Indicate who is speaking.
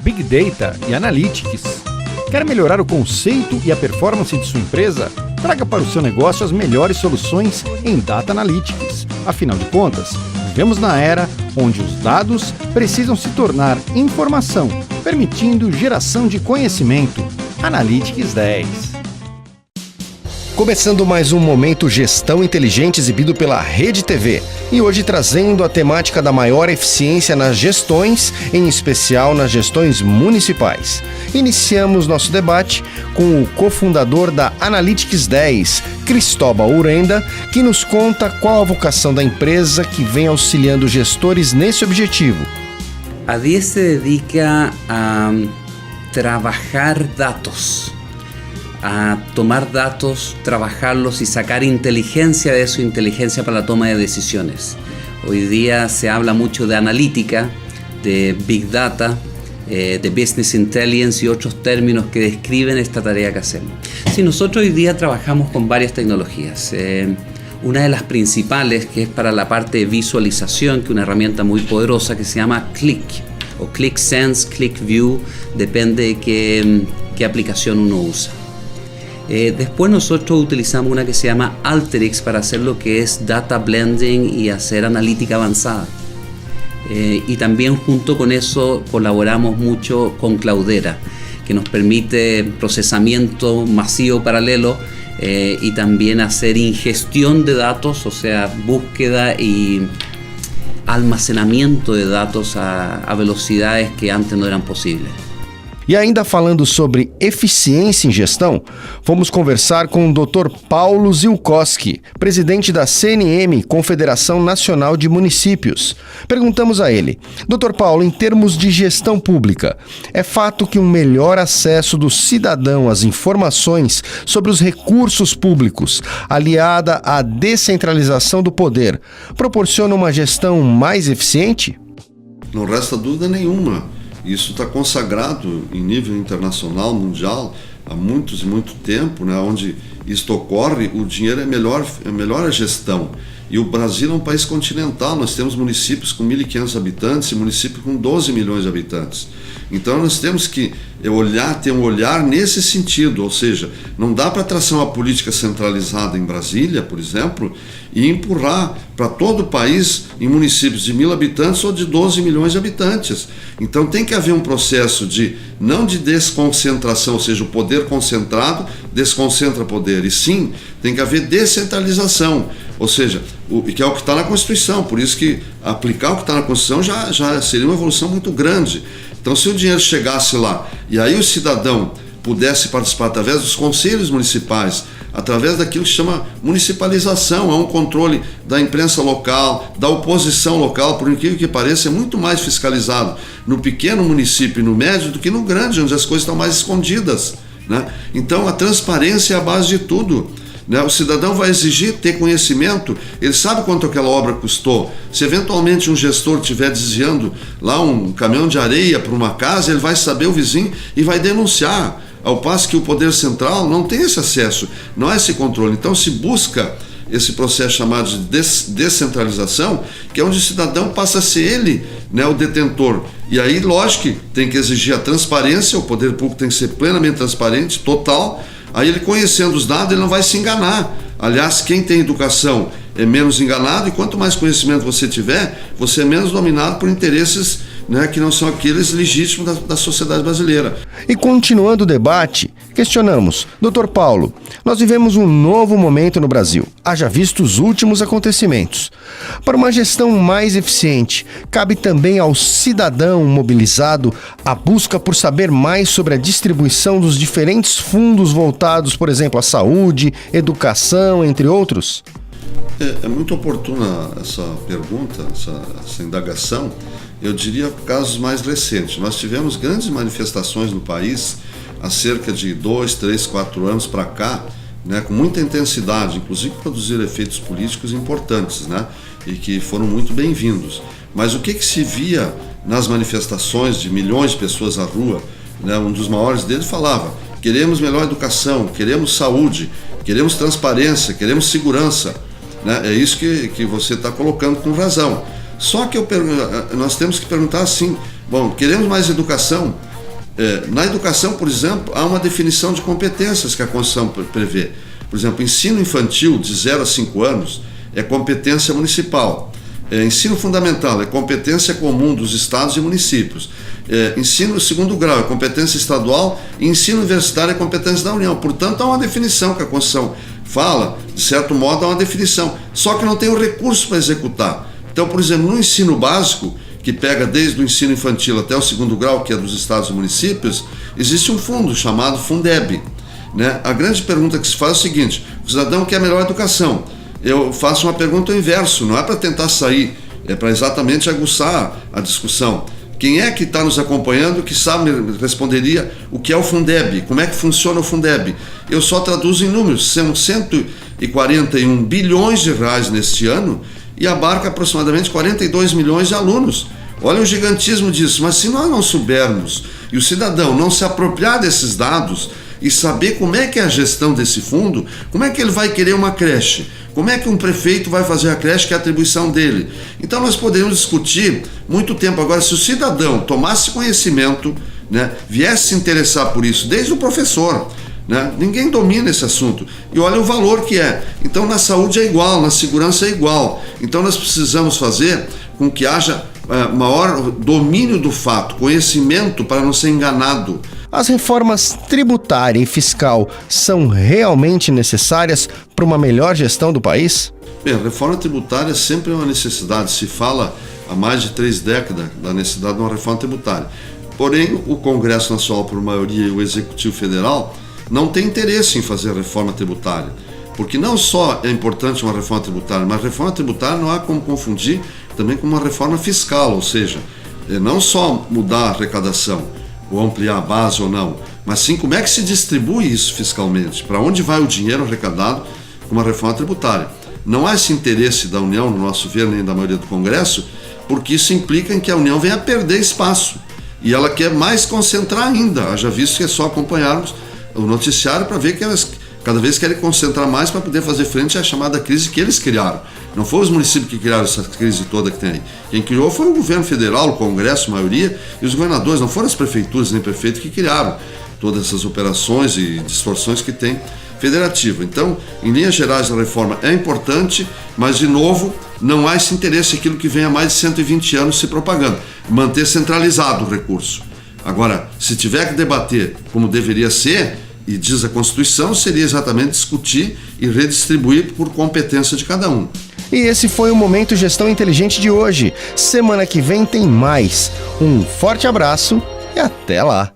Speaker 1: Big Data e Analytics. Quer melhorar o conceito e a performance de sua empresa? Traga para o seu negócio as melhores soluções em Data Analytics. Afinal de contas, vivemos na era onde os dados precisam se tornar informação, permitindo geração de conhecimento. Analytics 10.
Speaker 2: Começando mais um Momento Gestão Inteligente exibido pela Rede TV. E hoje trazendo a temática da maior eficiência nas gestões, em especial nas gestões municipais. Iniciamos nosso debate com o cofundador da Analytics 10, Cristóbal Urenda, que nos conta qual a vocação da empresa que vem auxiliando gestores nesse objetivo.
Speaker 3: A 10 se dedica a trabajar datos, a tomar datos, trabajarlos y sacar inteligencia de eso, inteligencia para la toma de decisiones. Hoy día se habla mucho de analítica, de Big Data, de Business Intelligence y otros términos que describen esta tarea que hacemos. Sí, nosotros hoy día trabajamos con varias tecnologías. Una de las principales, que es para la parte de visualización, que es una herramienta muy poderosa que se llama Qlik, o Qlik Sense, Qlik View, depende de qué aplicación uno usa. Después nosotros utilizamos una que se llama Alteryx para hacer lo que es data blending y hacer analítica avanzada. Y también junto con eso colaboramos mucho con Cloudera, que nos permite procesamiento masivo paralelo y también hacer ingestión de datos, o sea, búsqueda y almacenamiento de datos a velocidades que antes no eran posibles.
Speaker 2: E ainda falando sobre eficiência em gestão, vamos conversar com o Dr. Paulo Zielkowski, presidente da CNM, Confederação Nacional de Municípios. Perguntamos a ele: Dr. Paulo, em termos de gestão pública, é fato que um melhor acesso do cidadão às informações sobre os recursos públicos, aliada à descentralização do poder, proporciona uma gestão mais eficiente?
Speaker 4: Não resta dúvida nenhuma. Isso está consagrado em nível internacional, mundial, há muito tempo, né? Onde isto ocorre, o dinheiro é melhor a gestão. E o Brasil é um país continental, nós temos municípios com 1.500 habitantes e municípios com 12 milhões de habitantes. Então nós temos que ter um olhar nesse sentido, ou seja, não dá para traçar uma política centralizada em Brasília, por exemplo, e empurrar para todo o país em municípios de 1.000 habitantes ou de 12 milhões de habitantes. Então tem que haver um processo não de desconcentração, ou seja, o poder concentrado desconcentra poder, e sim, tem que haver descentralização, ou seja, que é o que está na Constituição, por isso que aplicar o que está na Constituição já seria uma evolução muito grande. Então, se o dinheiro chegasse lá e aí o cidadão pudesse participar através dos conselhos municipais, através daquilo que se chama municipalização, é um controle da imprensa local, da oposição local, por incrível que pareça, é muito mais fiscalizado no pequeno município e no médio do que no grande, onde as coisas estão mais escondidas, né? Então, a transparência é a base de tudo. O cidadão vai exigir ter conhecimento, ele sabe quanto aquela obra custou. Se eventualmente um gestor estiver desviando lá um caminhão de areia para uma casa, ele vai saber o vizinho e vai denunciar, ao passo que o poder central não tem esse acesso, não há esse controle. Então se busca esse processo chamado de descentralização, que é onde o cidadão passa a ser ele, o detentor. E aí, lógico que tem que exigir a transparência, o poder público tem que ser plenamente transparente, total. Aí ele conhecendo os dados, ele não vai se enganar. Aliás, quem tem educação é menos enganado, e quanto mais conhecimento você tiver, você é menos dominado por interesses, que não são aqueles legítimos da sociedade brasileira.
Speaker 2: E continuando o debate, questionamos: Dr. Paulo, nós vivemos um novo momento no Brasil, haja visto os últimos acontecimentos. Para uma gestão mais eficiente, cabe também ao cidadão mobilizado a busca por saber mais sobre a distribuição dos diferentes fundos voltados, por exemplo, à saúde, educação, entre outros?
Speaker 4: É muito oportuna essa pergunta, essa indagação. Eu diria casos mais recentes. Nós tivemos grandes manifestações no país há cerca de 2, 3, 4 anos para cá, com muita intensidade, inclusive produzir efeitos políticos importantes, e que foram muito bem-vindos. Mas o que se via nas manifestações de milhões de pessoas à rua, um dos maiores deles falava: queremos melhor educação, queremos saúde, queremos transparência, queremos segurança. É isso que você está colocando com razão. Só que nós temos que perguntar assim: bom, queremos mais educação, Na educação, por exemplo, há uma definição de competências que a Constituição prevê. Por exemplo, ensino infantil de 0 a 5 anos é competência municipal. Ensino fundamental é competência comum dos estados e municípios. Ensino segundo grau é competência estadual e ensino universitário é competência da União. Portanto, há uma definição que a Constituição fala, de certo modo há uma definição, só que não tem o recurso para executar. Então, por exemplo, no ensino básico, que pega desde o ensino infantil até o segundo grau, que é dos estados e municípios, existe um fundo chamado Fundeb, né? A grande pergunta que se faz é o seguinte: o cidadão quer melhor educação. Eu faço uma pergunta ao inverso, não é para tentar sair, é para exatamente aguçar a discussão. Quem é que está nos acompanhando que sabe, responderia o que é o Fundeb, como é que funciona o Fundeb? Eu só traduzo em números, são 141 bilhões de reais neste ano e abarca aproximadamente 42 milhões de alunos. Olha o gigantismo disso, mas se nós não soubermos e o cidadão não se apropriar desses dados e saber como é que é a gestão desse fundo, como é que ele vai querer uma creche? Como é que um prefeito vai fazer a creche, que é a atribuição dele? Então nós poderíamos discutir muito tempo. Agora, se o cidadão tomasse conhecimento, né, viesse se interessar por isso, desde o professor, né, ninguém domina esse assunto. E olha o valor que é. Então na saúde é igual, na segurança é igual. Então nós precisamos fazer com que haja maior domínio do fato, conhecimento para não ser enganado.
Speaker 2: As reformas tributária e fiscal são realmente necessárias para uma melhor gestão do país?
Speaker 4: Bem, a reforma tributária sempre é uma necessidade. Se fala há mais de 3 décadas da necessidade de uma reforma tributária. Porém, o Congresso Nacional, por maioria, e o Executivo Federal não tem interesse em fazer a reforma tributária. Porque não só é importante uma reforma tributária, mas a reforma tributária não há como confundir também com uma reforma fiscal, ou seja, não só mudar a arrecadação, ou ampliar a base ou não, mas sim como é que se distribui isso fiscalmente, para onde vai o dinheiro arrecadado com uma reforma tributária. Não há esse interesse da União, no nosso ver, nem da maioria do Congresso, porque isso implica em que a União venha a perder espaço, e ela quer mais concentrar ainda. Haja visto que é só acompanharmos o noticiário para ver que elas cada vez querem concentrar mais para poder fazer frente à chamada crise que eles criaram. Não foram os municípios que criaram essa crise toda que tem aí. Quem criou foi o governo federal, o Congresso, a maioria, e os governadores. Não foram as prefeituras nem prefeitos que criaram todas essas operações e distorções que tem federativo. Então, em linhas gerais, a reforma é importante, mas, de novo, não há esse interesse, aquilo que vem há mais de 120 anos se propagando, manter centralizado o recurso. Agora, se tiver que debater como deveria ser, e diz a Constituição, seria exatamente discutir e redistribuir por competência de cada um.
Speaker 2: E esse foi o Momento Gestão Inteligente de hoje. Semana que vem tem mais. Um forte abraço e até lá!